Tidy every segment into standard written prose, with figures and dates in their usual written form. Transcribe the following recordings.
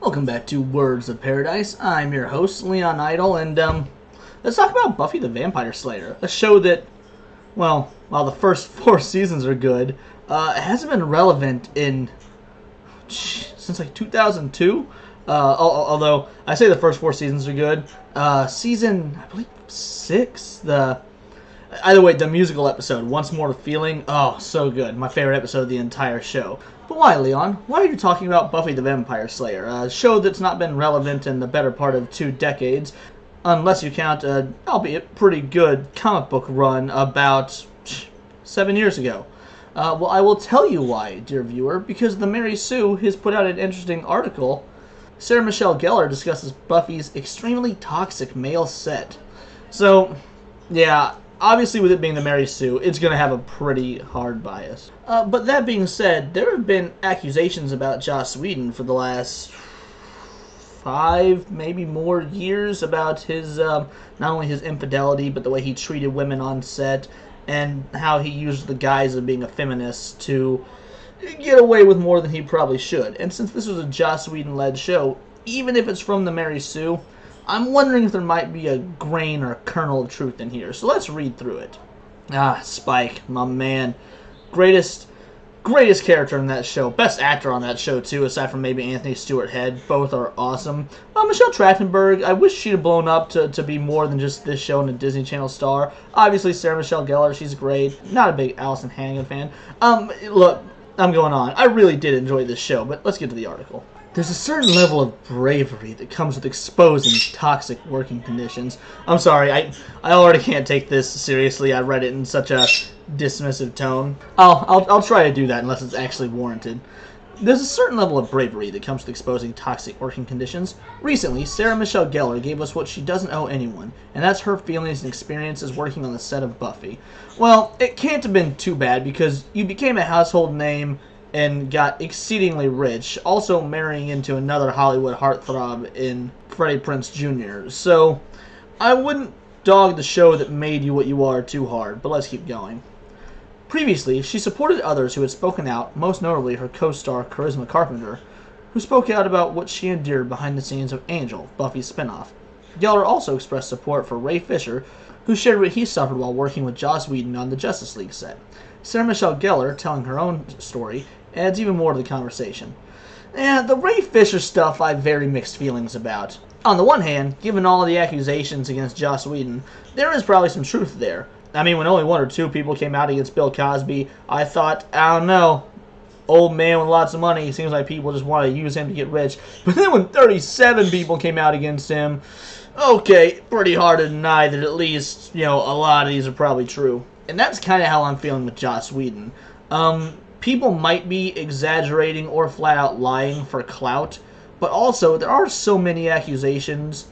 Welcome back to Words of Paradise. I'm your host, Leon Idol, and let's talk about Buffy the Vampire Slayer, a show that, well, while the first 4 seasons are good, it hasn't been relevant since like 2002. Although I say the first 4 seasons are good, season I believe 6, either way, the musical episode, Once More to Feeling, oh, so good. My favorite episode of the entire show. But why, Leon? Why are you talking about Buffy the Vampire Slayer, a show that's not been relevant in the better part of 2 decades, unless you count an albeit pretty good comic book run about 7 years ago? Well, I will tell you why, dear viewer, because the Mary Sue has put out an interesting article. Sarah Michelle Gellar discusses Buffy's extremely toxic male set. So, yeah, obviously with it being the Mary Sue, it's going to have a pretty hard bias. But that being said, there have been accusations about Joss Whedon for the last 5, maybe more years about his, not only his infidelity, but the way he treated women on set, and how he used the guise of being a feminist to get away with more than he probably should. And since this was a Joss Whedon-led show, even if it's from the Mary Sue, I'm wondering if there might be a grain or kernel of truth in here. So let's read through it. Spike, my man. Greatest character in that show. Best actor on that show, too, aside from maybe Anthony Stewart Head. Both are awesome. Michelle Trachtenberg, I wish she'd have blown up to be more than just this show and a Disney Channel star. Obviously, Sarah Michelle Gellar, she's great. Not a big Allison Hannigan fan. Look, I'm going on. I really did enjoy this show, but let's get to the article. There's a certain level of bravery that comes with exposing toxic working conditions. I'm sorry, I already can't take this seriously. I read it in such a dismissive tone. I'll try to do that unless it's actually warranted. There's a certain level of bravery that comes with exposing toxic working conditions. Recently, Sarah Michelle Gellar gave us what she doesn't owe anyone, and that's her feelings and experiences working on the set of Buffy. Well, it can't have been too bad because you became a household name and got exceedingly rich, also marrying into another Hollywood heartthrob in Freddie Prinze Jr. So, I wouldn't dog the show that made you what you are too hard, but let's keep going. Previously, she supported others who had spoken out, most notably her co-star Charisma Carpenter, who spoke out about what she endured behind the scenes of Angel, Buffy's spinoff. Gellar also expressed support for Ray Fisher, who shared what he suffered while working with Joss Whedon on the Justice League set. Sarah Michelle Gellar, telling her own story, adds even more to the conversation. The Ray Fisher stuff I have very mixed feelings about. On the one hand, given all the accusations against Joss Whedon, there is probably some truth there. I mean, when only 1 or 2 people came out against Bill Cosby, I thought, I don't know, old man with lots of money, seems like people just want to use him to get rich. But then when 37 people came out against him, okay, pretty hard to deny that at least, a lot of these are probably true. And that's kind of how I'm feeling with Joss Whedon. People might be exaggerating or flat out lying for clout, but also there are so many accusations,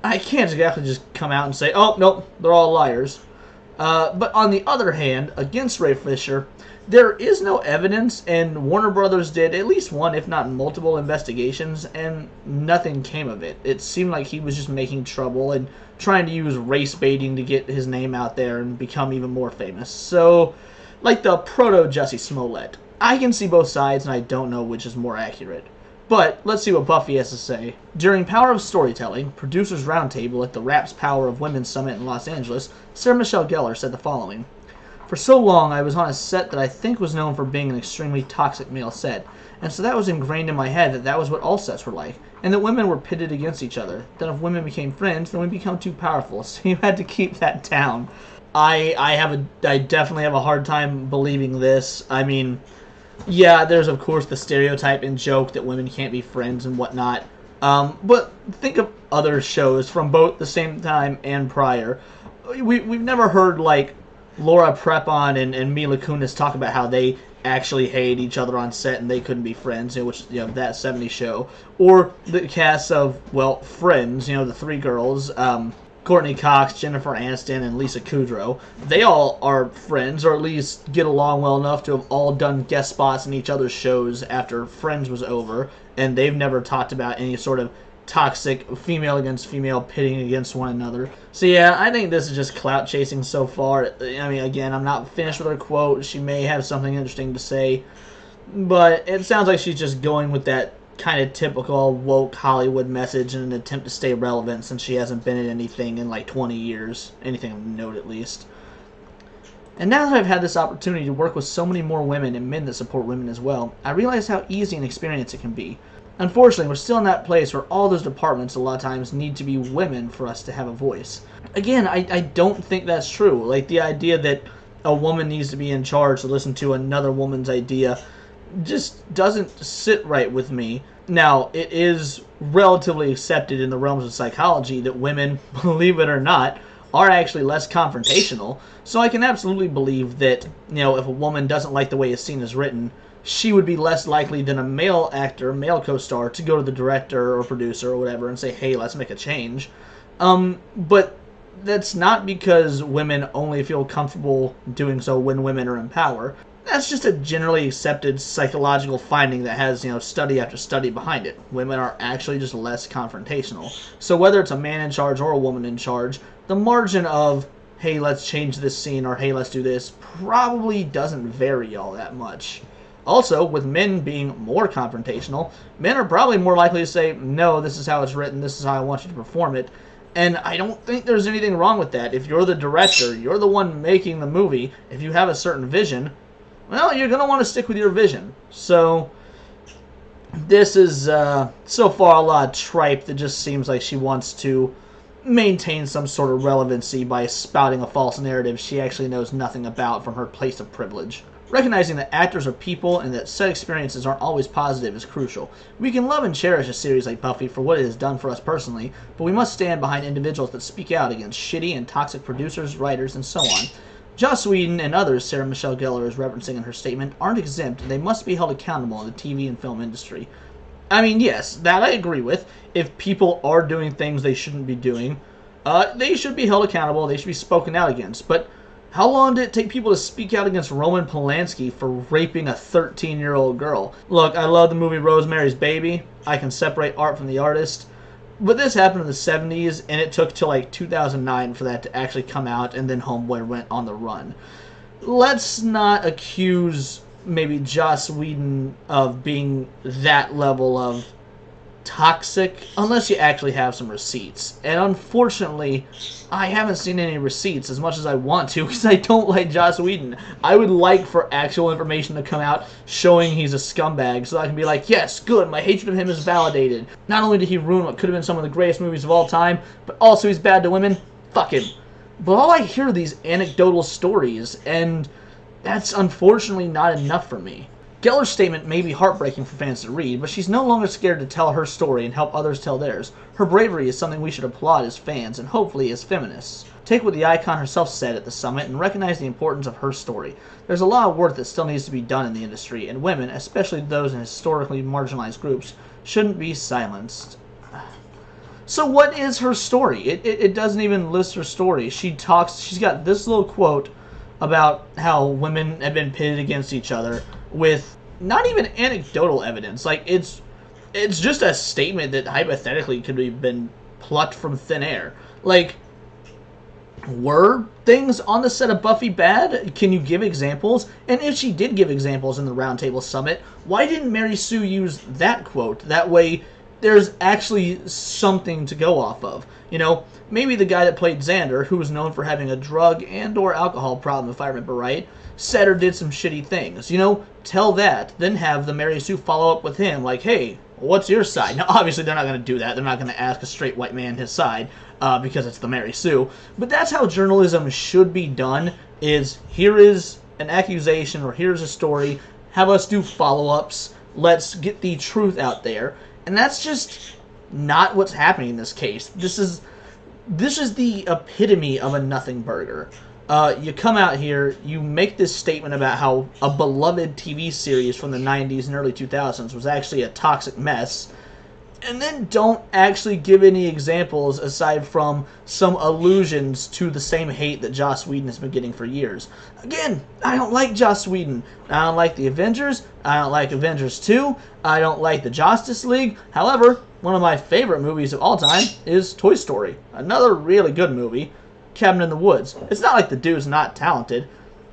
I can't exactly just come out and say, oh, nope, they're all liars. But on the other hand, against Ray Fisher, there is no evidence, and Warner Brothers did at least one, if not multiple, investigations, and nothing came of it. It seemed like he was just making trouble and trying to use race baiting to get his name out there and become even more famous. So, like the proto-Jussie Smollett, I can see both sides, and I don't know which is more accurate. But let's see what Buffy has to say. During Power of Storytelling, Producers Roundtable at the Raps Power of Women Summit in Los Angeles, Sarah Michelle Gellar said the following. For so long, I was on a set that I think was known for being an extremely toxic male set, and so that was ingrained in my head that that was what all sets were like, and that women were pitted against each other. Then if women became friends, then we become too powerful, so you had to keep that down. I definitely have a hard time believing this. I mean, yeah, there's of course the stereotype and joke that women can't be friends and whatnot. But think of other shows from both the same time and prior. We've never heard like Laura Prepon and Mila Kunis talk about how they actually hate each other on set and they couldn't be friends, which that '70s show, or the cast of Friends, the 3 girls. Courtney Cox, Jennifer Aniston, and Lisa Kudrow. They all are friends, or at least get along well enough to have all done guest spots in each other's shows after Friends was over, and they've never talked about any sort of toxic female against female pitting against one another. So yeah, I think this is just clout chasing so far. I mean, again, I'm not finished with her quote. She may have something interesting to say, but it sounds like she's just going with that kind of typical woke Hollywood message in an attempt to stay relevant since she hasn't been in anything in like 20 years. Anything of note, at least. And now that I've had this opportunity to work with so many more women and men that support women as well, I realize how easy an experience it can be. Unfortunately, we're still in that place where all those departments a lot of times need to be women for us to have a voice. Again, I don't think that's true. Like, the idea that a woman needs to be in charge to listen to another woman's idea just doesn't sit right with me. Now, it is relatively accepted in the realms of psychology that women, believe it or not, are actually less confrontational. So I can absolutely believe that, if a woman doesn't like the way a scene is written, she would be less likely than a male actor, male co-star, to go to the director or producer or whatever and say, hey, let's make a change. But that's not because women only feel comfortable doing so when women are in power. That's just a generally accepted psychological finding that has, study after study behind it. Women are actually just less confrontational. So whether it's a man in charge or a woman in charge, the margin of, hey, let's change this scene or hey, let's do this, probably doesn't vary all that much. Also, with men being more confrontational, men are probably more likely to say, no, this is how it's written, this is how I want you to perform it. And I don't think there's anything wrong with that. If you're the director, you're the one making the movie, if you have a certain vision, well, you're going to want to stick with your vision. So, this is so far a lot of tripe that just seems like she wants to maintain some sort of relevancy by spouting a false narrative she actually knows nothing about from her place of privilege. Recognizing that actors are people and that set experiences aren't always positive is crucial. We can love and cherish a series like Buffy for what it has done for us personally, but we must stand behind individuals that speak out against shitty and toxic producers, writers, and so on. Joss Whedon and others Sarah Michelle Gellar is referencing in her statement aren't exempt, and they must be held accountable in the TV and film industry. I mean, yes, that I agree with. If people are doing things they shouldn't be doing, they should be held accountable, they should be spoken out against. But how long did it take people to speak out against Roman Polanski for raping a 13-year-old girl? Look, I love the movie Rosemary's Baby. I can separate art from the artist. But this happened in the 70s, and it took till like 2009 for that to actually come out, and then Homeboy went on the run. Let's not accuse maybe Joss Whedon of being that level of toxic unless you actually have some receipts. And unfortunately, I haven't seen any receipts as much as I want to because I don't like Joss Whedon. I would like for actual information to come out showing he's a scumbag so I can be like, yes, good, my hatred of him is validated. Not only did he ruin what could have been some of the greatest movies of all time, but also he's bad to women. Fuck him. But all I hear are these anecdotal stories, and that's unfortunately not enough for me. Gellar's statement may be heartbreaking for fans to read, but she's no longer scared to tell her story and help others tell theirs. Her bravery is something we should applaud as fans and hopefully as feminists. Take what the icon herself said at the summit and recognize the importance of her story. There's a lot of work that still needs to be done in the industry, and women, especially those in historically marginalized groups, shouldn't be silenced. So what is her story? It doesn't even list her story. She's got this little quote about how women have been pitted against each other with not even anecdotal evidence. Like, it's just a statement that hypothetically could have been plucked from thin air. Like, were things on the set of Buffy bad? Can you give examples? And if she did give examples in the Roundtable Summit, why didn't Mary Sue use that quote? That way, there's actually something to go off of. Maybe the guy that played Xander, who was known for having a drug and or alcohol problem, if I remember right, said or did some shitty things. Tell that. Then have the Mary Sue follow up with him, like, hey, what's your side? Now, obviously, they're not going to do that. They're not going to ask a straight white man his side, because it's the Mary Sue. But that's how journalism should be done, is here is an accusation, or here's a story, have us do follow-ups, let's get the truth out there. And that's just not what's happening in this case. This is the epitome of a nothing burger. You come out here, you make this statement about how a beloved TV series from the 90s and early 2000s was actually a toxic mess, and then don't actually give any examples aside from some allusions to the same hate that Joss Whedon has been getting for years. Again, I don't like Joss Whedon. I don't like the Avengers. I don't like Avengers 2. I don't like the Justice League. However, one of my favorite movies of all time is Toy Story. Another really good movie. Cabin in the Woods. It's not like the dude's not talented.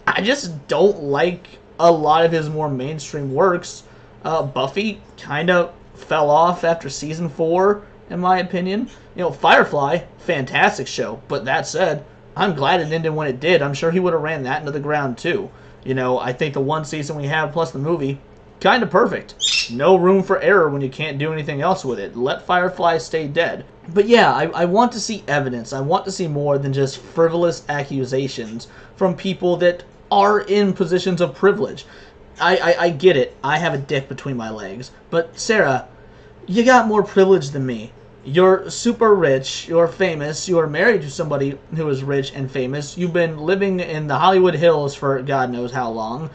I just don't like a lot of his more mainstream works. Buffy kind of fell off after season 4, in my opinion. You know, Firefly, fantastic show. But that said, I'm glad it ended when it did. I'm sure he would have ran that into the ground too. You know, I think the one season we have plus the movie, kind of perfect. No room for error when you can't do anything else with it. Let Firefly stay dead. But yeah, I want to see evidence. I want to see more than just frivolous accusations from people that are in positions of privilege. I get it. I have a dick between my legs. But Sarah, you got more privilege than me. You're super rich, you're famous, you're married to somebody who is rich and famous, you've been living in the Hollywood Hills for God knows how long,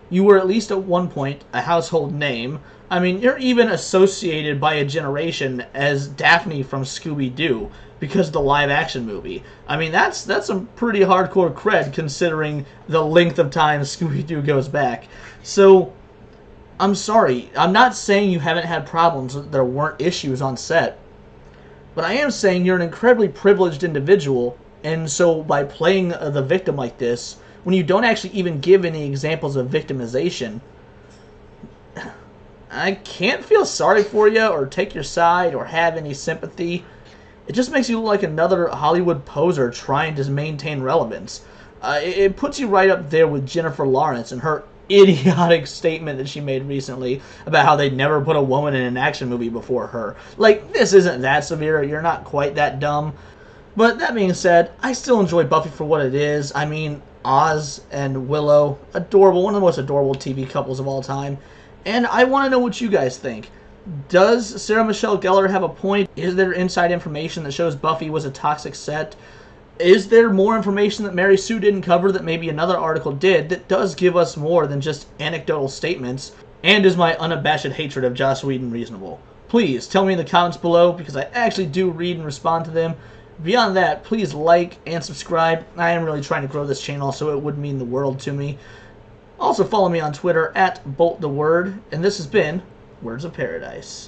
you were at least at one point a household name. I mean, you're even associated by a generation as Daphne from Scooby-Doo because of the live-action movie. I mean, that's some pretty hardcore cred considering the length of time Scooby-Doo goes back. So, I'm sorry, I'm not saying you haven't had problems, there weren't issues on set. But I am saying you're an incredibly privileged individual, and so by playing the victim like this, when you don't actually even give any examples of victimization, I can't feel sorry for you or take your side or have any sympathy. It just makes you look like another Hollywood poser trying to maintain relevance. It puts you right up there with Jennifer Lawrence and her idiotic statement that she made recently about how they'd never put a woman in an action movie before her. Like, this isn't that severe, you're not quite that dumb. But that being said, I still enjoy Buffy for what it is. I mean, Oz and Willow, adorable, one of the most adorable TV couples of all time. And I want to know what you guys think. Does Sarah Michelle Gellar have a point? Is there inside information that shows Buffy was a toxic set? Is there more information that Mary Sue didn't cover that maybe another article did that does give us more than just anecdotal statements? And is my unabashed hatred of Joss Whedon reasonable? Please tell me in the comments below because I actually do read and respond to them. Beyond that, please like and subscribe. I am really trying to grow this channel, so it would mean the world to me. Also follow me on Twitter at BoltTheWord, and this has been Words of Paradise.